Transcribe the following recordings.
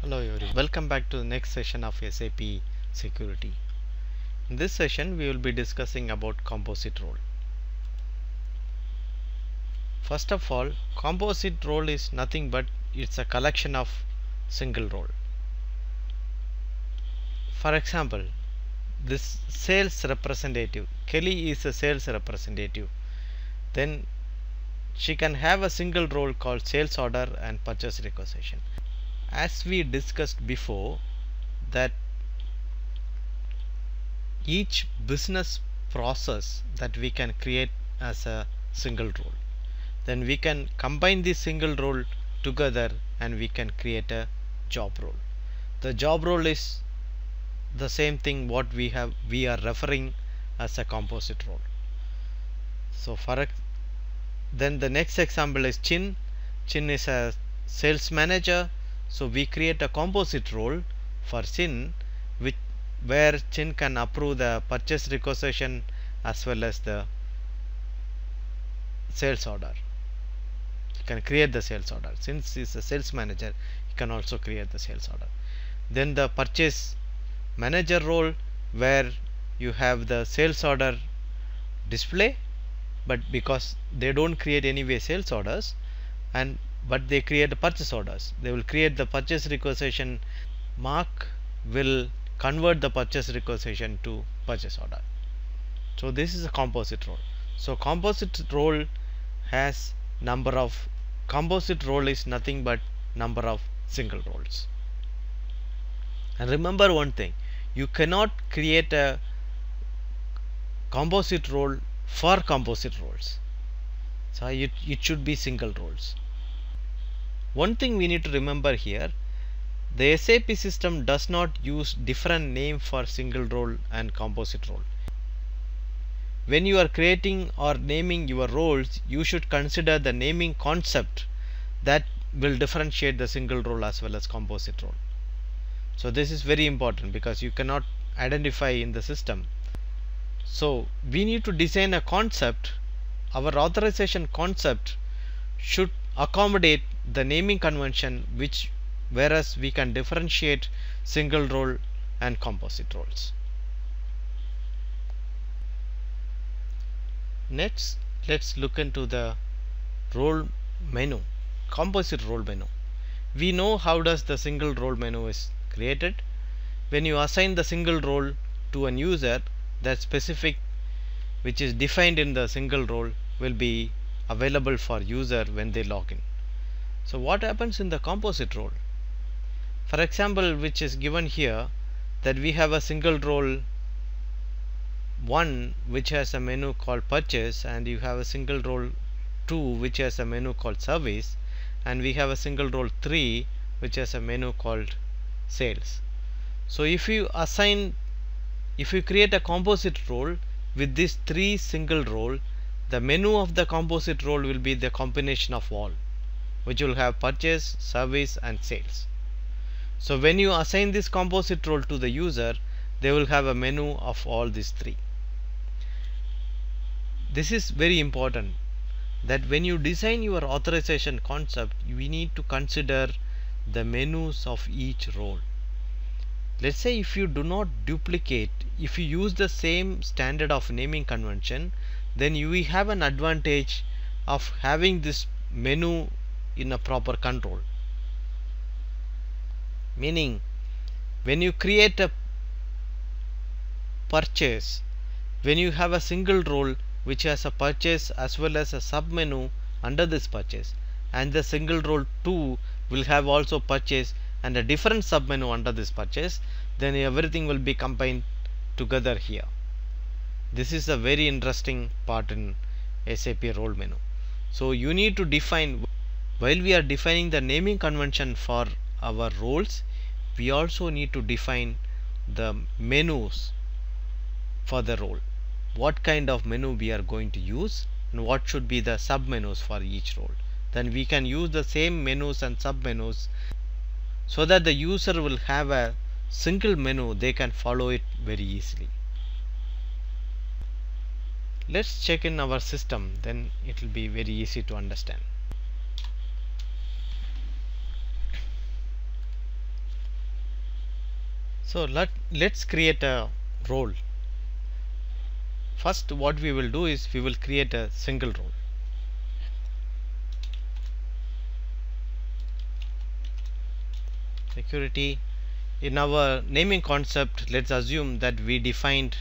Hello everyone, welcome back to the next session of SAP Security. In this session we will be discussing about composite role. First of all, composite role is nothing but it's a collection of single role. For example, this sales representative, Kelly is a sales representative. Then she can have a single role called sales order and purchase requisition. As we discussed before, that each business process that we can create as a single role, then we can combine this single role together and we can create a job role. The job role is the same thing what we are referring as a composite role. So then the next example is Chin is a sales manager, so we create a composite role for Chin where Chin can approve the purchase requisition as well as the sales order. He can create the sales order. Since he is a sales manager, he can also create the sales order. Then the purchase manager role, where you have the sales order display, but because they don't create anyway sales orders, but they create the purchase orders. They will create the purchase requisition. Mark will convert the purchase requisition to purchase order. So this is a composite role. So composite role is nothing but number of single roles. And remember one thing, you cannot create a composite role for composite roles. So it should be single roles. One thing we need to remember here, the SAP system does not use different name for single role and composite role. When you are creating or naming your roles, you should consider the naming concept that will differentiate the single role as well as composite role. So this is very important because you cannot identify in the system. So we need to design a concept. Our authorization concept should accommodate the naming convention, whereas we can differentiate single role and composite roles. Next, let's look into the role menu, composite role menu. We know how does the single role menu is created. When you assign the single role to an user, that specific which is defined in the single role will be available for user when they log in. So what happens in the composite role? For example, which is given here, that we have a single role 1 which has a menu called purchase, and you have a single role 2 which has a menu called service, and we have a single role 3 which has a menu called sales. So if you create a composite role with these 3 single role, the menu of the composite role will be the combination of all, which will have purchase, service and sales. So when you assign this composite role to the user, they will have a menu of all these 3. This is very important, that when you design your authorization concept, we need to consider the menus of each role. Let's say if you do not duplicate, if you use the same standard of naming convention, then you will have an advantage of having this menu in a proper control. Meaning, when you create a purchase, when you have a single role which has a purchase as well as a sub menu under this purchase, and the single role 2 will have also purchase and a different sub menu under this purchase, then everything will be combined together here. This is a very interesting part in SAP role menu. So you need to define, while we are defining the naming convention for our roles, we also need to define the menus for the role. What kind of menu we are going to use and what should be the sub menus for each role. Then we can use the same menus and sub menus so that the user will have a single menu, they can follow it very easily. Let's check in our system, then it will be very easy to understand. So let's create a role. First, what we will do is we will create a single role. Security. In our naming concept, let's assume that we defined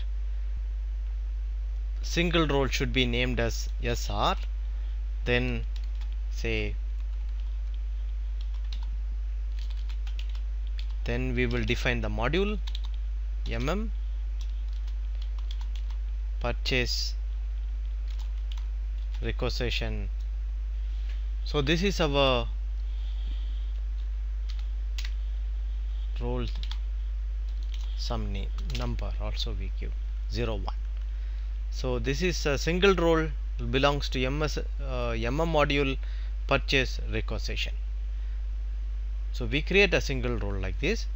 single role should be named as SR. Then say, then we will define the module purchase requisition. So this is our role. Some name number also we give 01. So this is a single role, belongs to module purchase requisition. So we create a single role like this.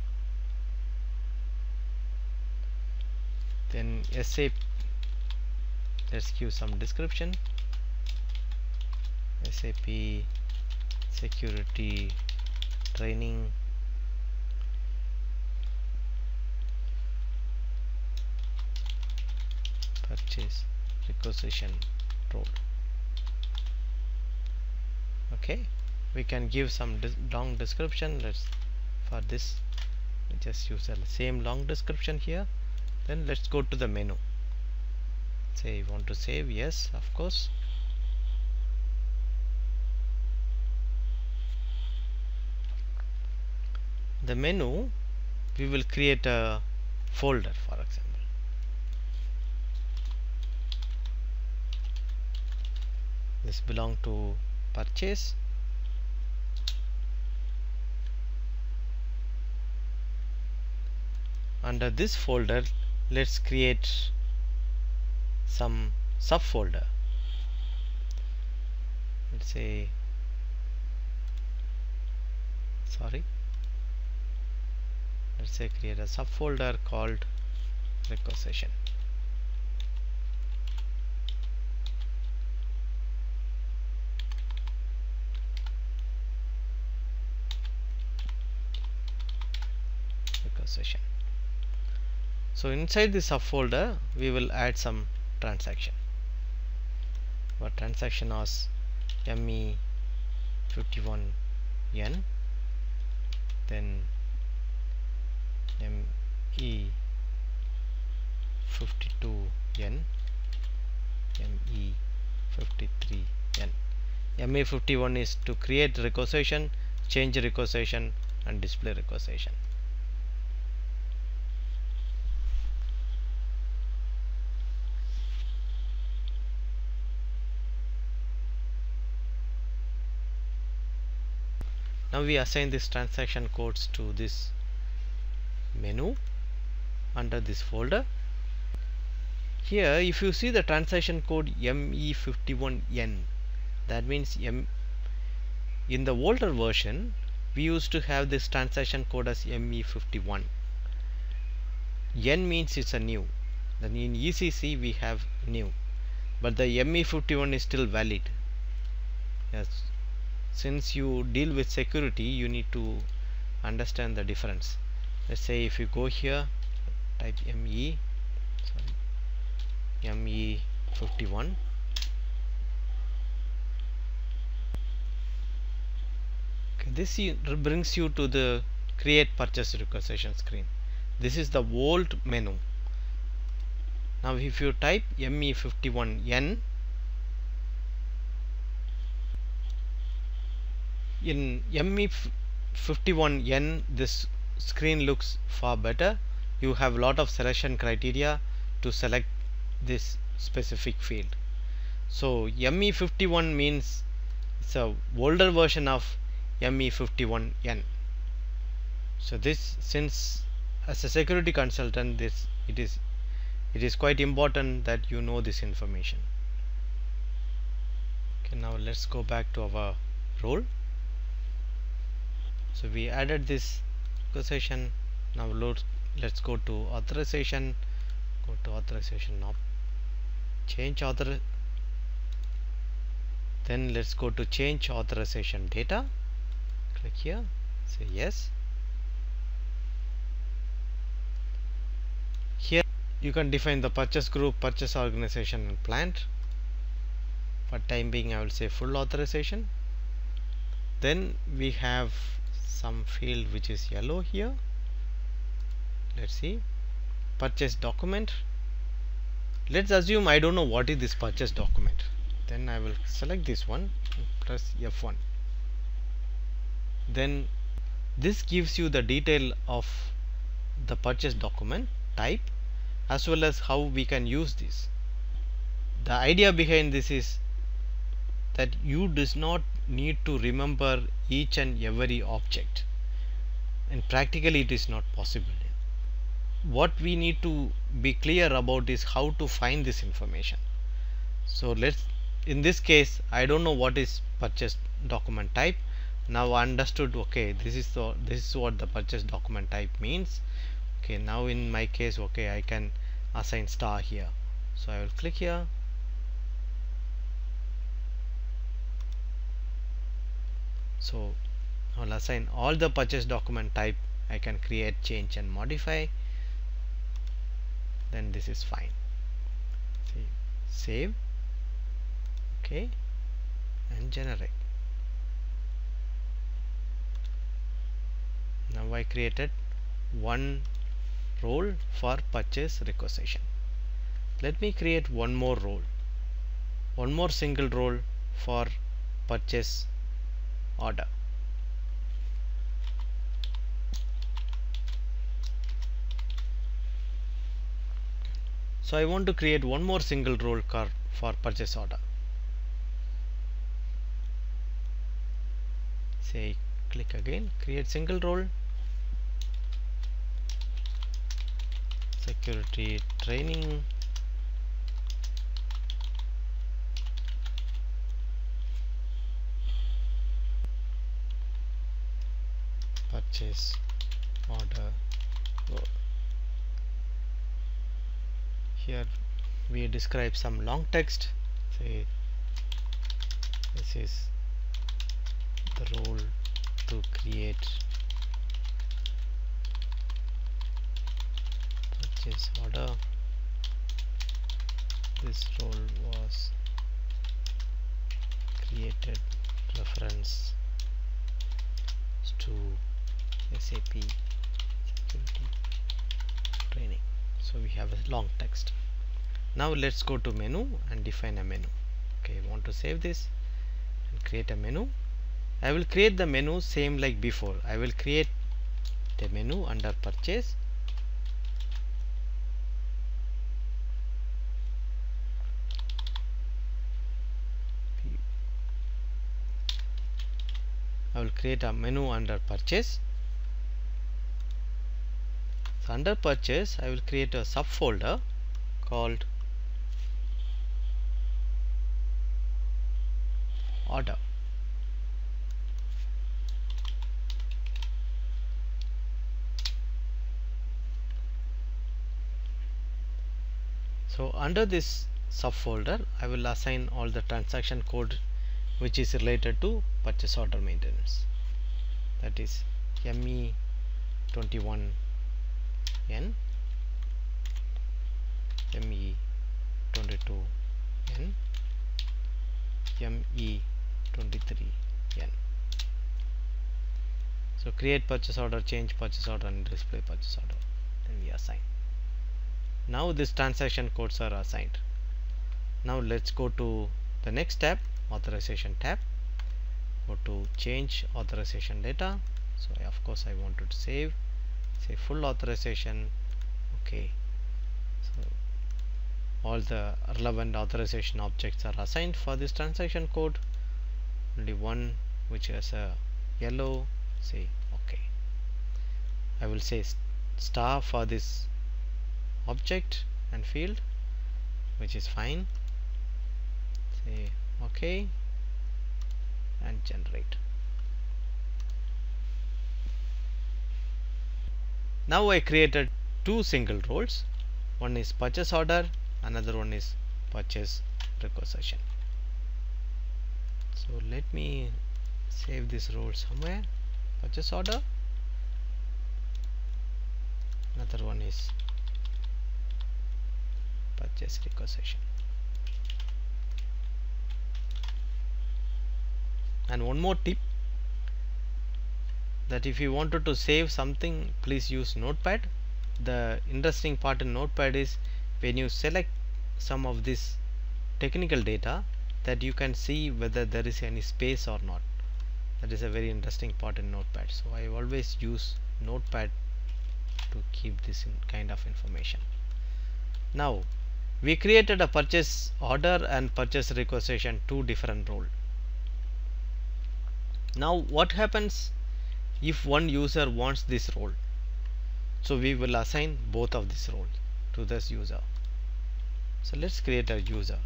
Then SAP, let's give some description. SAP security training purchase requisition role. Okay, we can give some long description. Let's, for this we just use the same long description here. Then let's go to the menu. Say you want to save, yes, of course. The menu, we will create a folder, for example. This belong to purchase. Under this folder, let's create some subfolder. Let's say, let's say create a subfolder called requisition. Requisition. So inside this subfolder we will add some transaction. Our transaction was ME51N, then ME52N, ME53N. ME51 is to create requisition, change requisition, and display requisition. Now we assign this transaction codes to this menu under this folder. Here if you see the transaction code ME51N, that means in the older version we used to have this transaction code as ME51. N means it's a new. Then in ECC we have new, but the ME51 is still valid. Yes, since you deal with security, you need to understand the difference. Let's say if you go here, type ME51. Okay, this brings you to the create purchase requisition screen. This is the old menu. Now if you type ME51N, in ME51N this screen looks far better. You have a lot of selection criteria to select this specific field. So ME51 means it's a older version of ME51N. So this, since as a security consultant, it is quite important that you know this information. Okay, now let's go back to our role. So we added this requisition. Now let's go to authorization. Go to authorization now. Change author. Then let's go to change authorization data. Click here. Say yes. Here you can define the purchase group, purchase organization and plant. For time being I will say full authorization. Then we have some field which is yellow here. Let's see, purchase document. Let's assume I don't know what is this purchase document. Then I will select this one and press F1. Then this gives you the detail of the purchase document type as well as how we can use this. The idea behind this is that you does not need to remember each and every object, and practically it is not possible. What we need to be clear about is how to find this information. So in this case I don't know what is purchase document type. Now I understood, okay, this is what the purchase document type means. Okay, now in my case, okay, I can assign star here. So I will click here. So I will assign all the purchase document type. I can create, change and modify. Then this is fine. See, save, okay, and generate. Now I created one role for purchase requisition. Let me create one more role, one more single role for purchase order. So I want to create one more single role for purchase order. Say, click again, create single role, security training, purchase order role. Here we describe some long text. Say this is the role to create purchase order. This role was created reference to SAP security training. So we have a long text. Now let's go to menu and define a menu. Okay, I want to save this and create a menu. I will create the menu same like before. I will create the menu under purchase. I will create a menu under purchase. So under purchase I will create a subfolder called order. So under this subfolder I will assign all the transaction code which is related to purchase order maintenance, that is ME21N, ME22N, ME23N. So create purchase order, change purchase order and display purchase order. Then we assign. Now these transaction codes are assigned. Now let's go to the next tab, authorization tab. Go to change authorization data. So of course I wanted to save, say full authorization. Okay, so all the relevant authorization objects are assigned for this transaction code. Only one which has a yellow, say okay. I will say star for this object and field, which is fine. Say okay and generate. Now I created two single roles. One is purchase order, another one is purchase requisition. So let me save this role somewhere. Purchase order, another one is purchase requisition. And one more tip, that if you wanted to save something, please use Notepad. The interesting part in Notepad is when you select some of this technical data, that you can see whether there is any space or not. That is a very interesting part in Notepad. So I always use Notepad to keep this kind of information. Now we created a purchase order and purchase requisition, two different roles. Now what happens if one user wants this role? So we will assign both of these roles to this user. So let's create a user.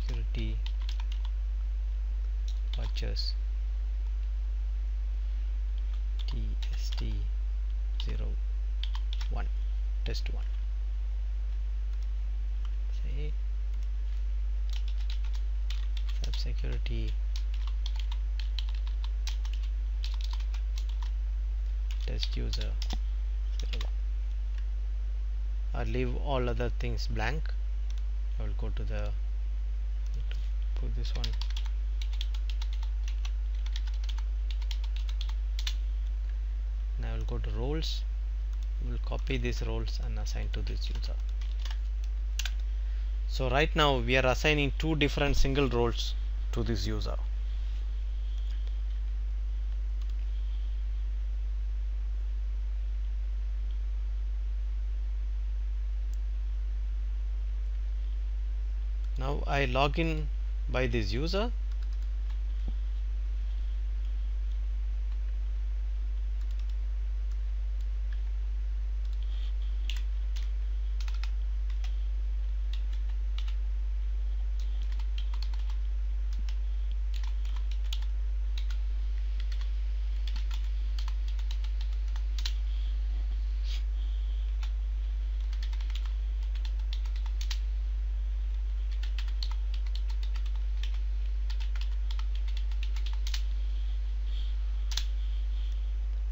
Security purchase TST01 test 1. Say security test user 01, or leave all other things blank. I will go to the put this one. Now I will go to roles. We will copy these roles and assign to this user. So right now we are assigning two different single roles to this user. Now I log in by this user.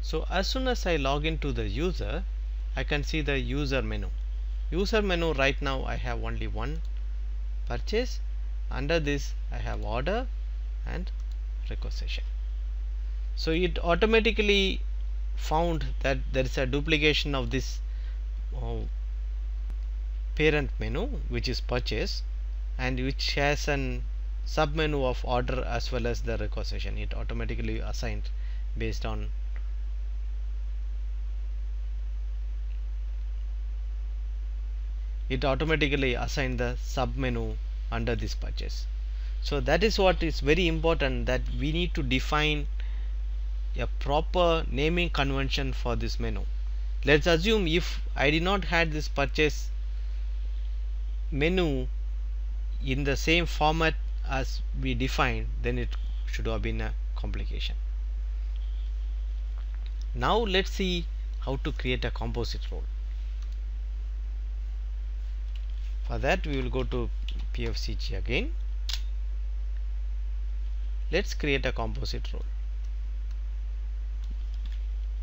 So as soon as I log into the user, I can see the user menu. User menu right now I have only one purchase. Under this I have order and requisition. So it automatically found that there is a duplication of this parent menu, which is purchase, and which has an sub menu of order as well as the requisition. It automatically assigned based on the sub menu under this purchase. So that is what is very important, that we need to define a proper naming convention for this menu. Let's assume if I did not had this purchase menu in the same format as we defined, then it should have been a complication. Now let's see how to create a composite role. For that we will go to PFCG again. Let's create a composite role.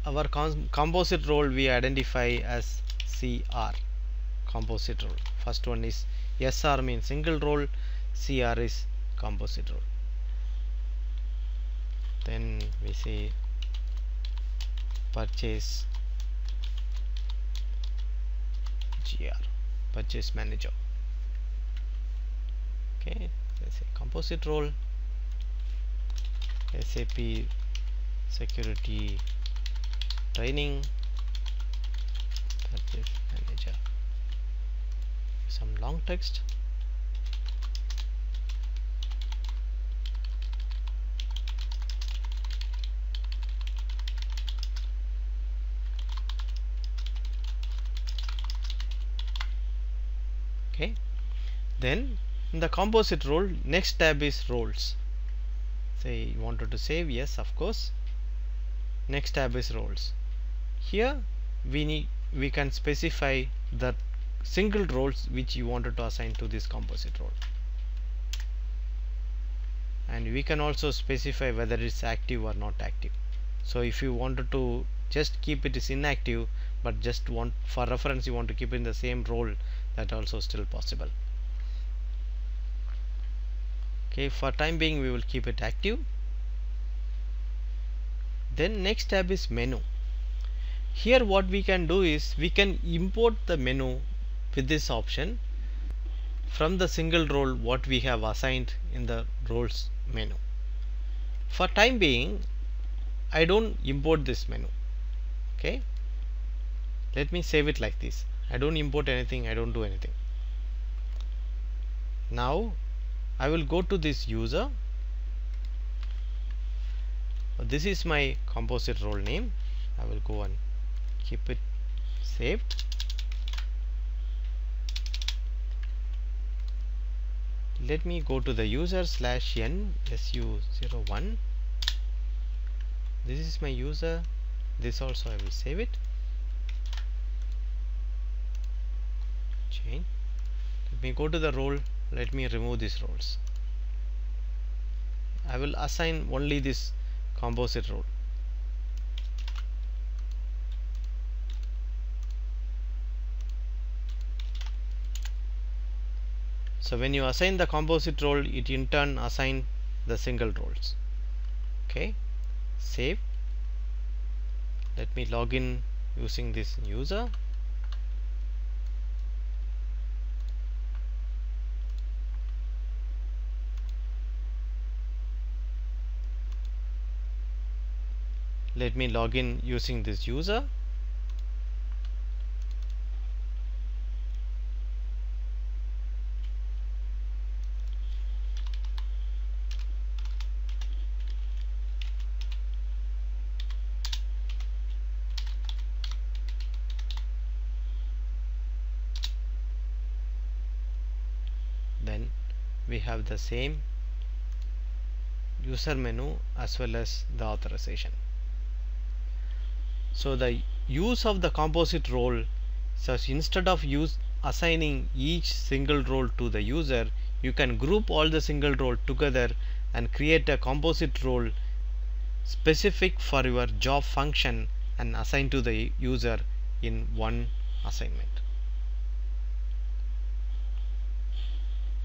Our composite role we identify as CR, composite role. First one is SR means single role, CR is composite role. Then we say purchase GR, purchase manager. Okay, let's say composite role, SAP security training, purchase manager. Some long text. Okay, then in the composite role, next tab is roles. Say you wanted to save, yes, of course. Next tab is roles. Here we can specify the single roles which you wanted to assign to this composite role, and we can also specify whether it's active or not active. So if you wanted to just keep it is inactive, but just want for reference you want to keep in the same role, that also still possible. Okay, for time being we will keep it active. Then next tab is menu. Here what we can do is we can import the menu with this option from the single role what we have assigned in the roles menu. For time being I don't import this menu. Okay, let me save it like this. I don't import anything, I don't do anything. Now I will go to this user. This is my composite role name. I will go and keep it saved. Let me go to the user /n su01. This is my user. This also I will save it. Change. Let me go to the role. Let me remove these roles. I will assign only this composite role. So when you assign the composite role, it in turn assign the single roles. Okay, save. Let me log in using this user. Let me log in using this user. Then we have the same user menu as well as the authorization. So the use of the composite role, so instead of assigning each single role to the user, you can group all the single role together and create a composite role specific for your job function and assign to the user in one assignment.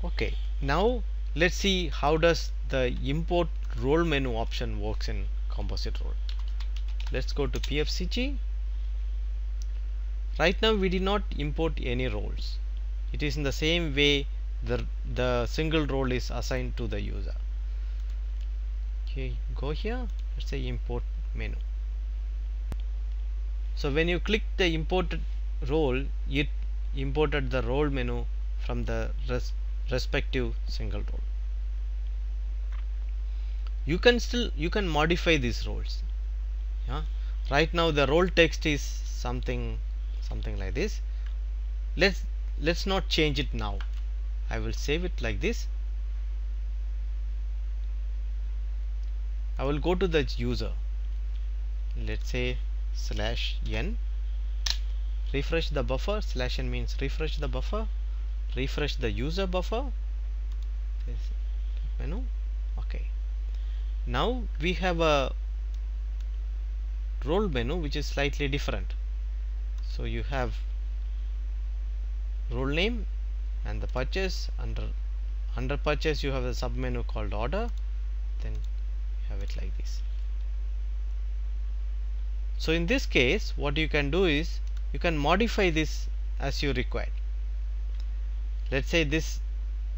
Okay, now let's see how does the import role menu option works in composite role. Let's go to PFCG. Right now we did not import any roles. It is in the same way the single role is assigned to the user. Okay, go here. Let's say import menu. So when you click the imported role, it imported the role menu from the respective single role. You can modify these roles. Yeah. Right now the role text is something like this. Let's not change it now. I will save it like this. I will go to the user. Let's say /n. Refresh the buffer. /n means refresh the buffer. Refresh the user buffer. This menu. Okay. Now we have a role menu which is slightly different. So you have role name and the purchase. Under purchase you have a sub menu called order. Then you have it like this. So in this case what you can do is you can modify this as you require. Let's say this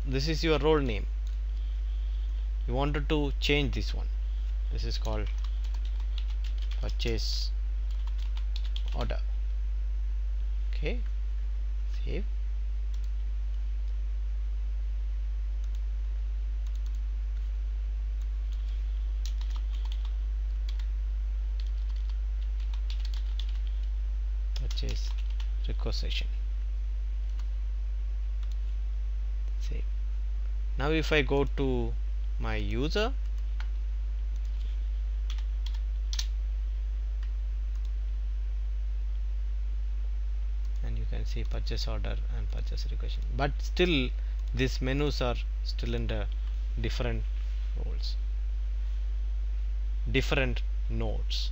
is your role name. You wanted to change this one. This is called purchase order. Okay, save. Purchase requisition. Save. Now if I go to my user, and you can see purchase order and purchase requisition, but still these menus are still in the different roles, different nodes.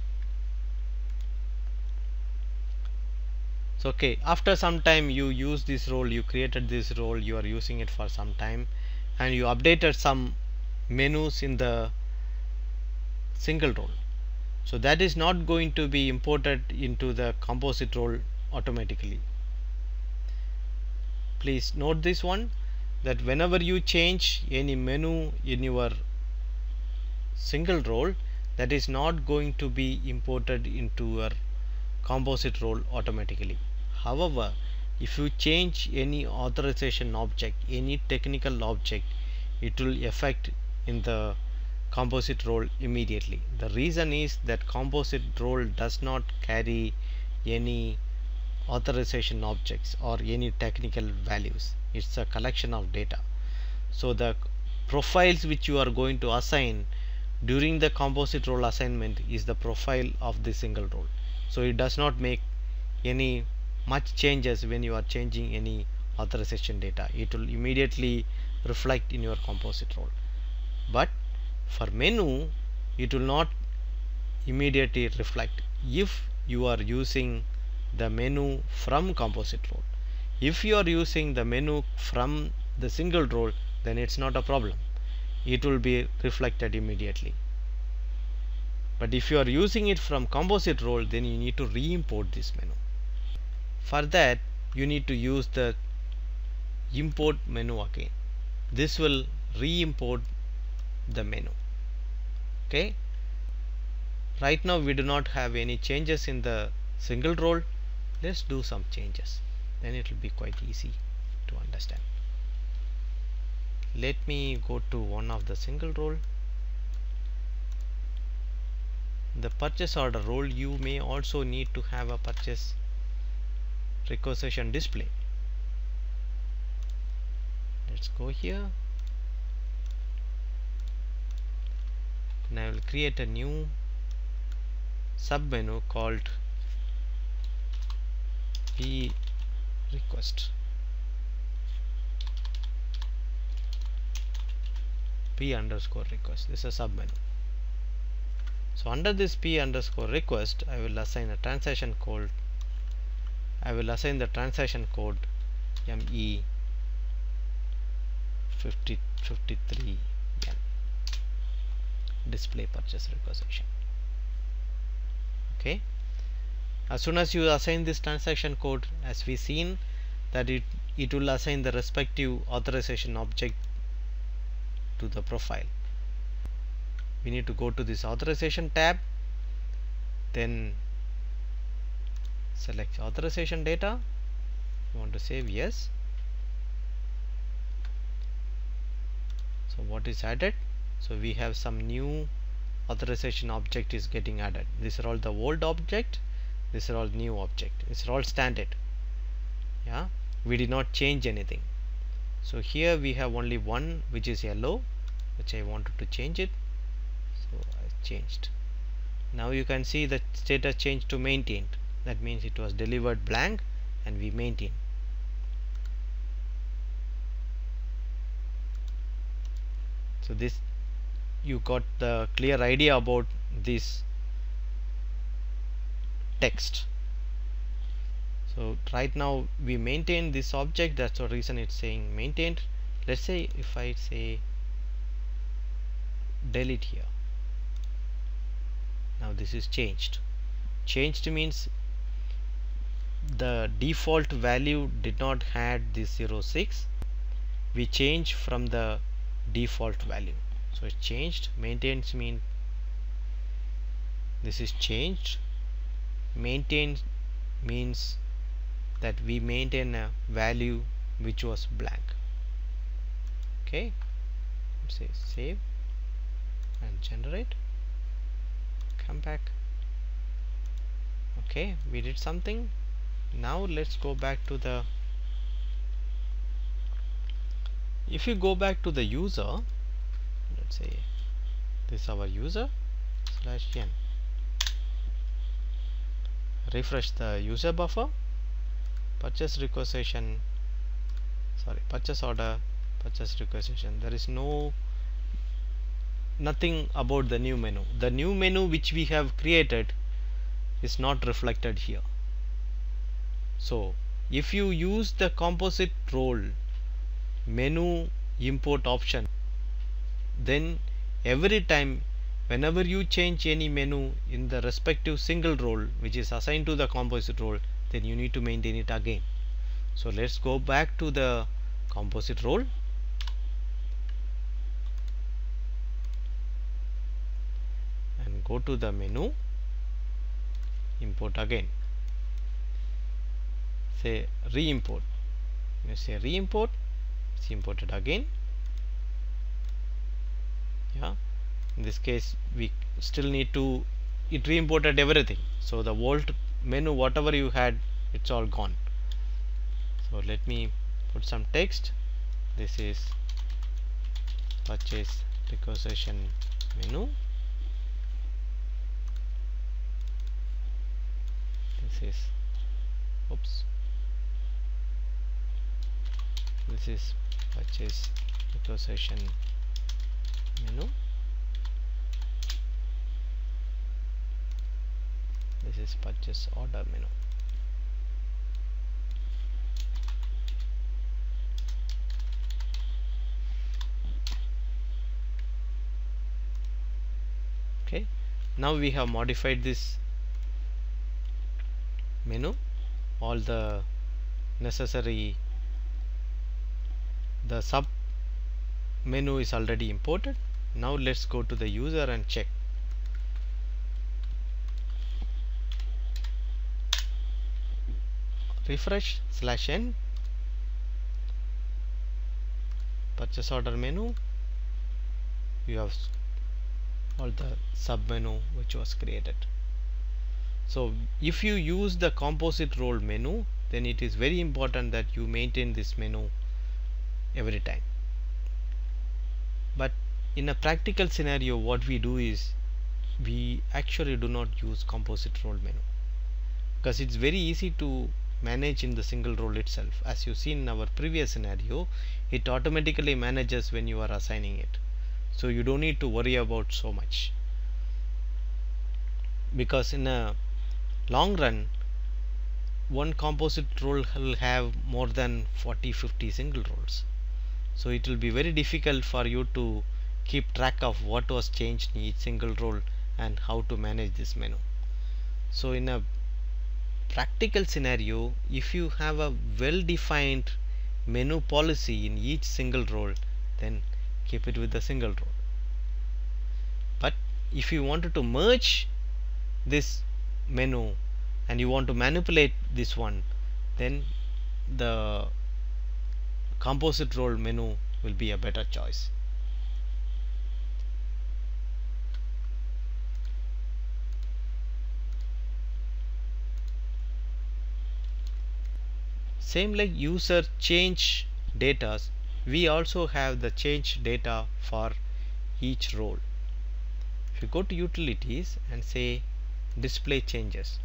So okay, after some time you use this role, you created this role, you are using it for some time, and you updated some menus in the single role. So that is not going to be imported into the composite role automatically. Please note this one, that whenever you change any menu in your single role, that is not going to be imported into your composite role automatically. However, if you change any authorization object, any technical object, it will affect in the composite role immediately. The reason is that composite role does not carry any authorization objects or any technical values. It's a collection of data. So the profiles which you are going to assign during the composite role assignment is the profile of the single role. So it does not make any much changes when you are changing any authorization data. It will immediately reflect in your composite role. But for menu, it will not immediately reflect if you are using the menu from composite role. If you are using the menu from the single role, then it's not a problem. It will be reflected immediately. But if you are using it from composite role, then you need to re-import this menu. For that, you need to use the import menu again. This will re-import the menu. Okay. Right now we do not have any changes in the single role. Let's do some changes. Then it will be quite easy to understand. Let me go to one of the single role. The purchase order role, you may also need to have a purchase requisition display. Let's go here. And I will create a new submenu called P request. P underscore request. This is a submenu. So under this P underscore request, I will assign a transaction code. I will assign the transaction code ME5053N. Display purchase requisition. Okay. As soon as you assign this transaction code, as we seen that it will assign the respective authorization object to the profile. We need to go to this authorization tab, then select authorization data. You want to save? Yes. So what is added? So we have some new authorization object is getting added. These are all the old object, these are all new object. These are all standard. Yeah, we did not change anything. So here we have only one which is yellow, which I wanted to change it. So I changed. Now you can see the status changed to maintained. That means it was delivered blank and we maintain. So this, you got the clear idea about this text. So right now we maintain this object, that's the reason it's saying maintained. Let's say if I say delete here, now this is changed. Changed means the default value did not had this 06. We change from the default value. So it's changed. Maintains mean this is changed. Maintained means that we maintain a value which was blank. Okay, say save and generate. Come back. Okay, we did something. Now let's go back to the, if you go back to the user, let's say this is our user /n, refresh the user buffer, purchase requisition, sorry, purchase order, purchase requisition. There is nothing about the new menu. The new menu which we have created is not reflected here. So if you use the composite role menu import option, then every time whenever you change any menu in the respective single role which is assigned to the composite role, then you need to maintain it again. So let's go back to the composite role and go to the menu, import again, say re-import. You say re-import, it's imported again. Yeah, in this case we still need to, it re-imported everything, so the vault menu whatever you had, it's all gone. So let me put some text. This is purchase requisition menu. This is, oops, this is purchase requisition menu. This is purchase order menu. Okay, now we have modified this menu, all the necessary, the sub menu is already imported. Now let's go to the user and check. Refresh /n, purchase order menu, you have all the sub menu which was created. So if you use the composite role menu, then it is very important that you maintain this menu every time. But in a practical scenario, what we do is we actually do not use composite role menu because it's very easy to manage in the single role itself. As you see in our previous scenario, it automatically manages when you are assigning it, so you don't need to worry about so much, because in a long run one composite role will have more than 40-50 single roles, so it will be very difficult for you to keep track of what was changed in each single role and how to manage this menu. So in a practical scenario, if you have a well defined menu policy in each single role, then keep it with the single role. But if you wanted to merge this menu and you want to manipulate this one, then the composite role menu will be a better choice. Same like user change data, we also have the change data for each role. If you go to utilities and say display changes,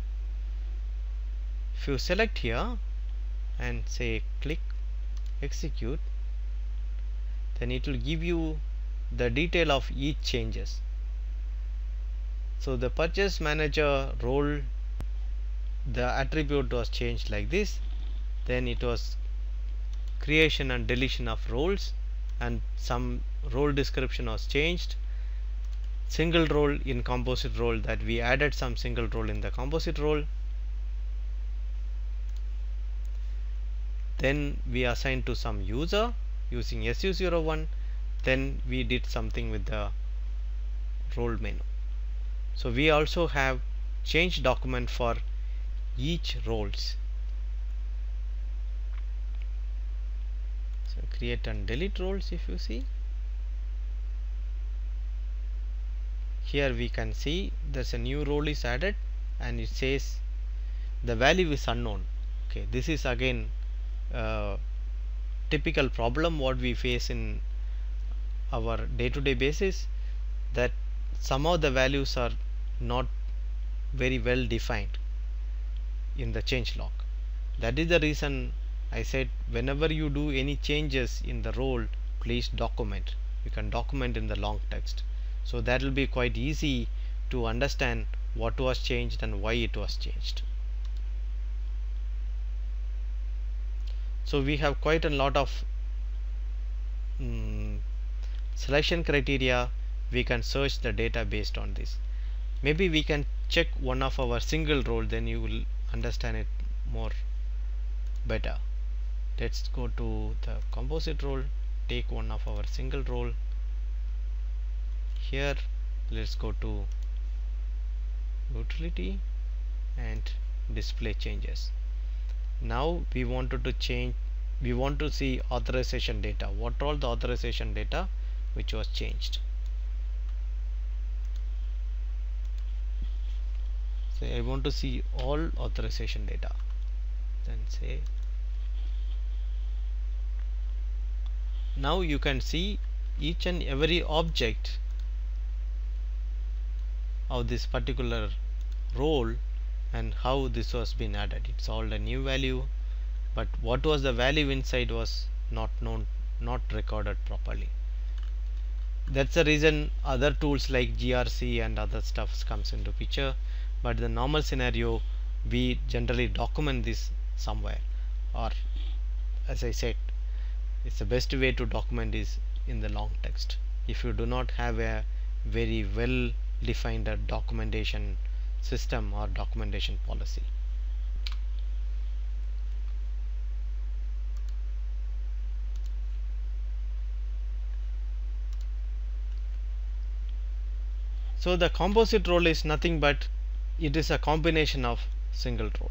if you select here and say click execute, then it will give you the detail of each changes. So the purchase manager role, the attribute was changed like this, then it was creation and deletion of roles, and some role description was changed. Single role in composite role, that we added some single role in the composite role, then we assigned to some user using SU01, then we did something with the role menu. So we also have change document for each roles. So create and delete roles. If you see here, we can see there's a new role is added and it says the value is unknown. Okay, this is again typical problem what we face in our day-to-day basis, that some of the values are not very well defined in the change log. That is the reason I said whenever you do any changes in the role, please document. You can document in the long text, so that will be quite easy to understand what was changed and why it was changed. So we have quite a lot of selection criteria. We can search the data based on this. Maybe we can check one of our single role, then you will understand it more better. Let's go to the composite role, take one of our single role. Here let's go to utility and display changes. Now we wanted to change, we want to see authorization data. What all the authorization data which was changed. So I want to see all authorization data. Then say, now you can see each and every object of this particular role and how this was been added. It's all a new value, but what was the value inside was not known, not recorded properly. That's the reason other tools like GRC and other stuff comes into picture, but the normal scenario we generally document this somewhere, or as I said, it's the best way to document is in the long text. If you do not have a very well defined documentation system or documentation policy. So the composite role is nothing but it is a combination of single role.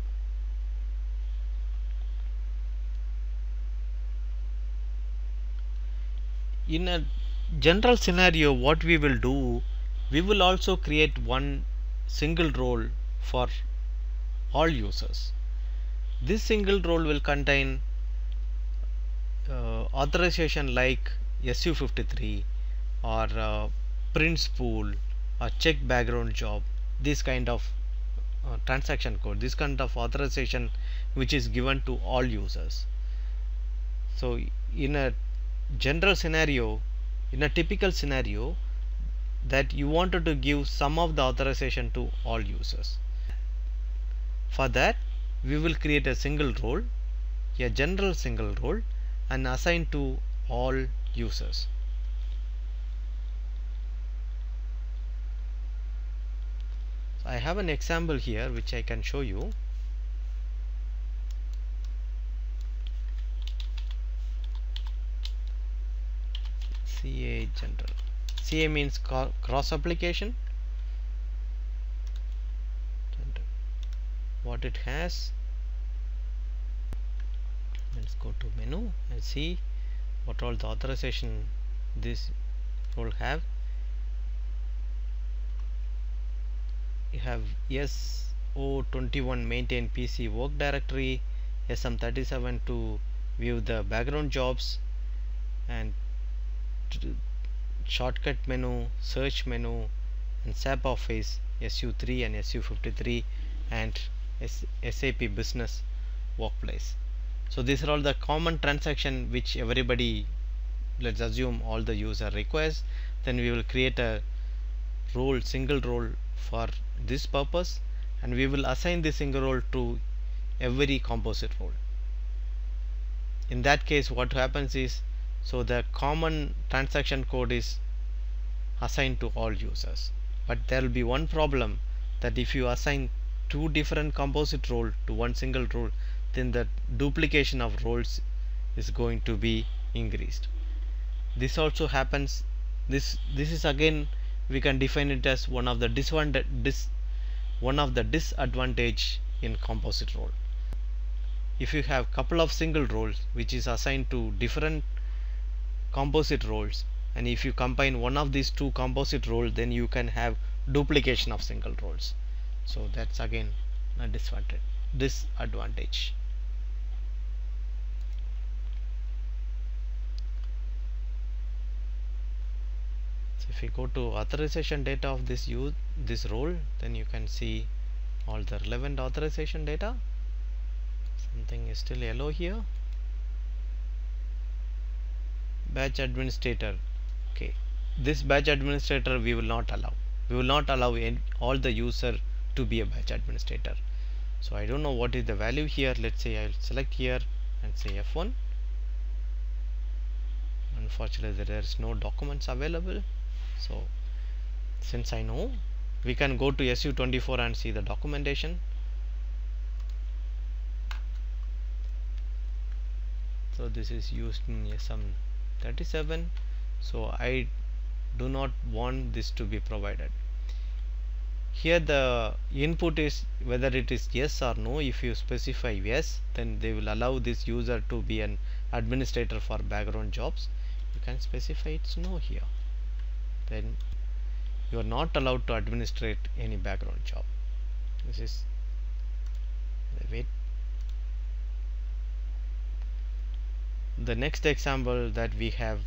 In a general scenario, what we will do, we will also create one single role for all users. This single role will contain authorization like SU53 or prints pool or check background job, this kind of transaction code, this kind of authorization which is given to all users. So in a general scenario, in a typical scenario, that you wanted to give some of the authorization to all users. For that we will create a single role, a general single role, and assign to all users. So I have an example here which I can show you. CA general. CA means cross application. What it has, let's go to menu and see what all the authorization this role have. You have SO21 maintain PC work directory, SM37 to view the background jobs, and shortcut menu, search menu, and SAP Office SU3 and SU53, and SAP Business Workplace. So these are all the common transaction which everybody, let's assume all the user requires. Then we will create a role, single role for this purpose, and we will assign this single role to every composite role. In that case, what happens is, so the common transaction code is assigned to all users, but there will be one problem, that if you assign two different composite role to one single role, then the duplication of roles is going to be increased. This also happens, this is again, we can define it as one of the disadvantage in composite role. If you have couple of single roles which is assigned to different composite roles, and if you combine one of these two composite roles, then you can have duplication of single roles. So that's again a disadvantage. So if you go to authorization data of this role, then you can see all the relevant authorization data. Something is still yellow here. Batch administrator. Okay, this batch administrator we will not allow. We will not allow all the user to be a batch administrator. So I don't know what is the value here. Let's say I'll select here and say F1. Unfortunately there is no documents available, so since I know, we can go to SU24 and see the documentation. So this is used in SM37, so I do not want this to be provided. Here the input is whether it is yes or no. If you specify yes, then they will allow this user to be an administrator for background jobs. You can specify it's no here, then you are not allowed to administrate any background job. This is wait. The next example that we have,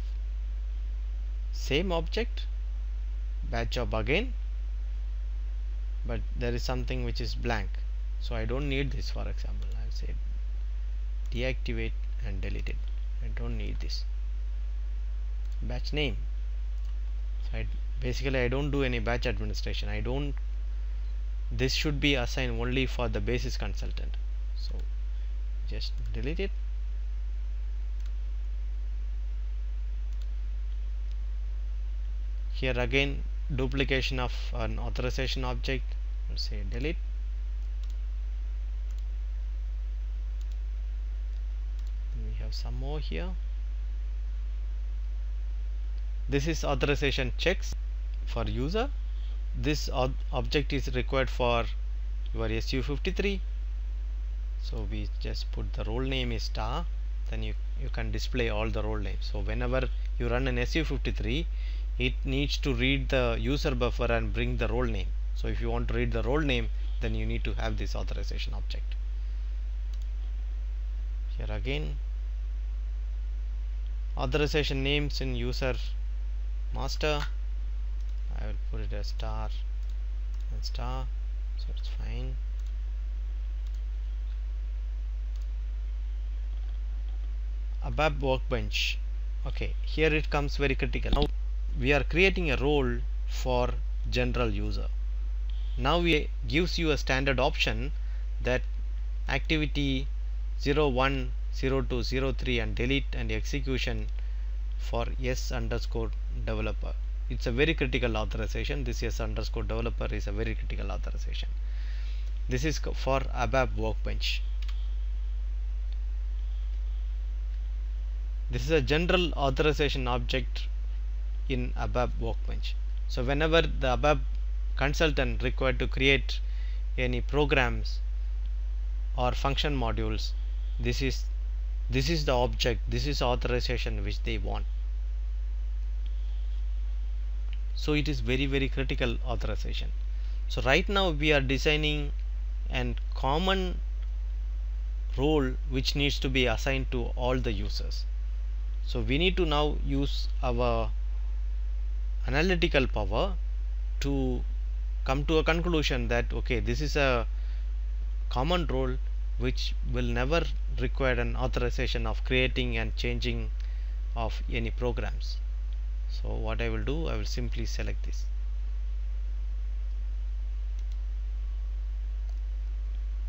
same object, batch job again, but there is something which is blank, so I don't need this. For example, I'll say deactivate and delete it. I don't need this. Batch name, so basically I don't do any batch administration. This should be assigned only for the basis consultant, so just delete it. Here again, duplication of an authorization object. Let's say delete. We have some more here. This is authorization checks for user. This object is required for your SU53, so we just put the role name is star, then you can display all the role names. So whenever you run an SU53, it needs to read the user buffer and bring the role name. So if you want to read the role name, then you need to have this authorization object. Here again, authorization names in user master, I will put it as star and star, so it's fine. ABAP workbench. Okay, here it comes very critical. Now we are creating a role for general user. Now we gives you a standard option that activity 01, 02, 03 and delete and execution for S underscore developer. It's a very critical authorization. This S underscore developer is a very critical authorization. This is for ABAP workbench. This is a general authorization object in ABAP workbench. So whenever the ABAP consultant required to create any programs or function modules, this is the object, this is authorization which they want. So it is very critical authorization. So right now we are designing a common role which needs to be assigned to all the users. So we need to now use our analytical power to come to a conclusion that okay, this is a common role which will never require an authorization of creating and changing of any programs. So what I will do, I will simply select this.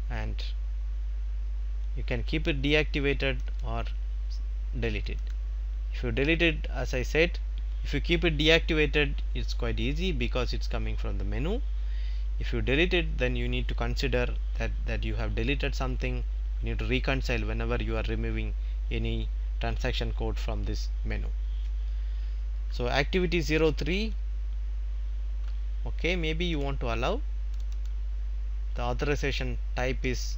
And you can keep it deactivated or delete it. If you delete it, as I said, if you keep it deactivated, it's quite easy because it's coming from the menu. If you delete it, then you need to consider that you have deleted something. You need to reconcile whenever you are removing any transaction code from this menu. So activity 03, okay, maybe you want to allow. The authorization type is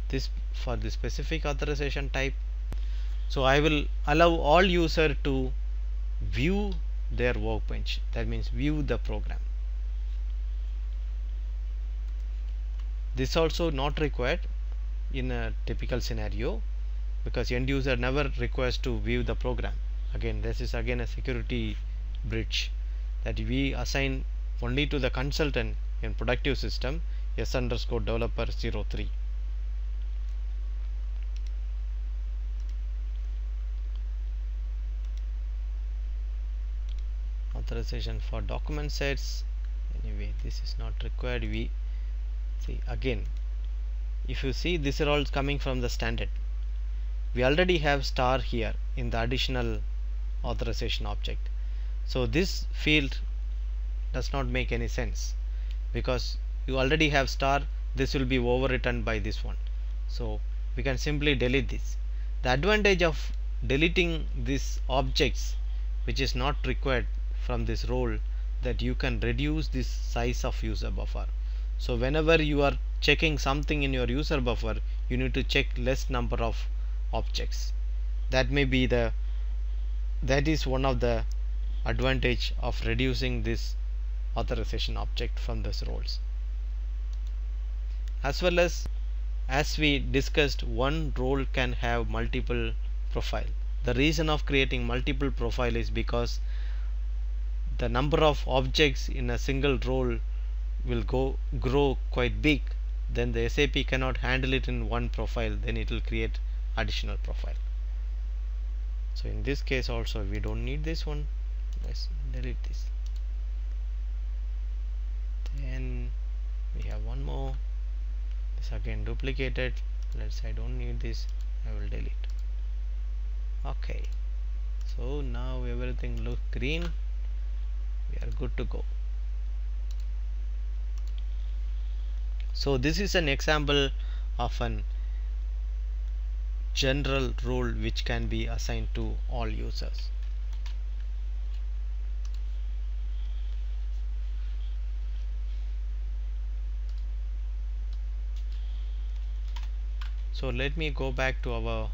this for the specific authorization type. So I will allow all user to view their workbench, that means view the program. This also not required in a typical scenario because end user never requires to view the program. Again, this is again a security breach that we assign only to the consultant in productive system S underscore developer 03. Authorization for document sets, anyway this is not required. We see again if you see, this is all coming from the standard. We already have star here in the additional authorization object. So this field does not make any sense because you already have star. This will be overwritten by this one. So we can simply delete this. The advantage of deleting these objects which is not required from this role, that you can reduce this size of user buffer. So whenever you are checking something in your user buffer, you need to check less number of objects. That is one of the advantage of reducing this authorization object from these roles. As well as we discussed, one role can have multiple profile. The reason of creating multiple profile is because the number of objects in a single role will grow quite big. Then the SAP cannot handle it in one profile, then it will create additional profile. So in this case also we don't need this one. Let's delete this. Then we have one more. This again duplicated. Let's say I don't need this, I will delete. Okay, so now everything looks green. We are good to go. So this is an example of an general role which can be assigned to all users. So let me go back to our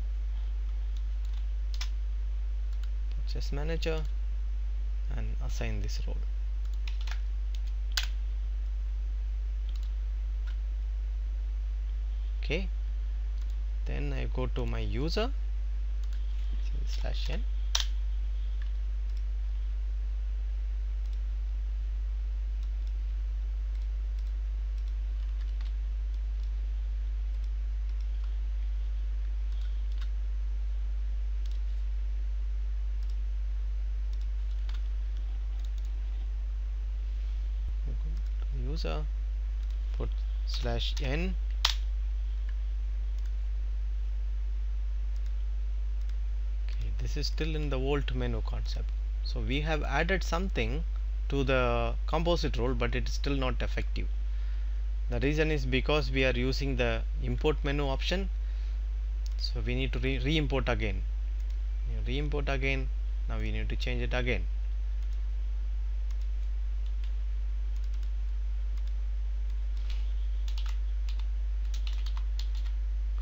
purchase manager and assign this role. Okay, then I go to my user /n. User, put /n. This is still in the Volt menu concept. So we have added something to the composite role, but it is still not effective. The reason is because we are using the import menu option. So we need to re-import again. Re-import again. Now we need to change it again.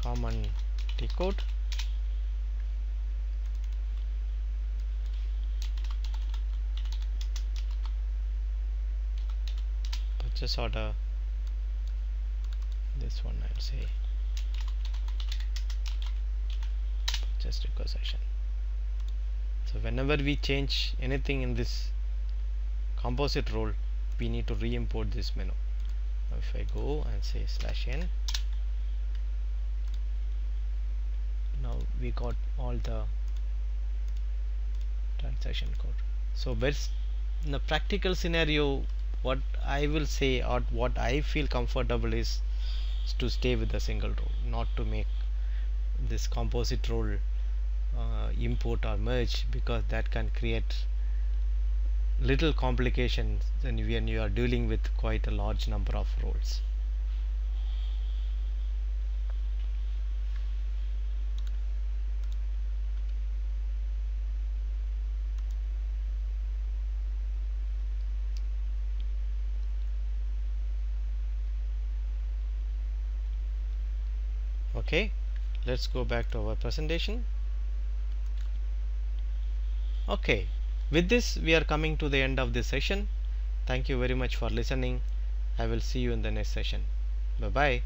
Common T code. Purchase order. This one I'll say purchase requisition. So whenever we change anything in this composite role, we need to re-import this menu. Now if I go and say /n, now we got all the transaction code. So best in the practical scenario, what I will say or what I feel comfortable is to stay with the single role, not to make this composite role import or merge, because that can create little complications when you are dealing with quite a large number of roles. Okay, let's go back to our presentation. Okay, with this we are coming to the end of this session. Thank you very much for listening. I will see you in the next session. Bye bye.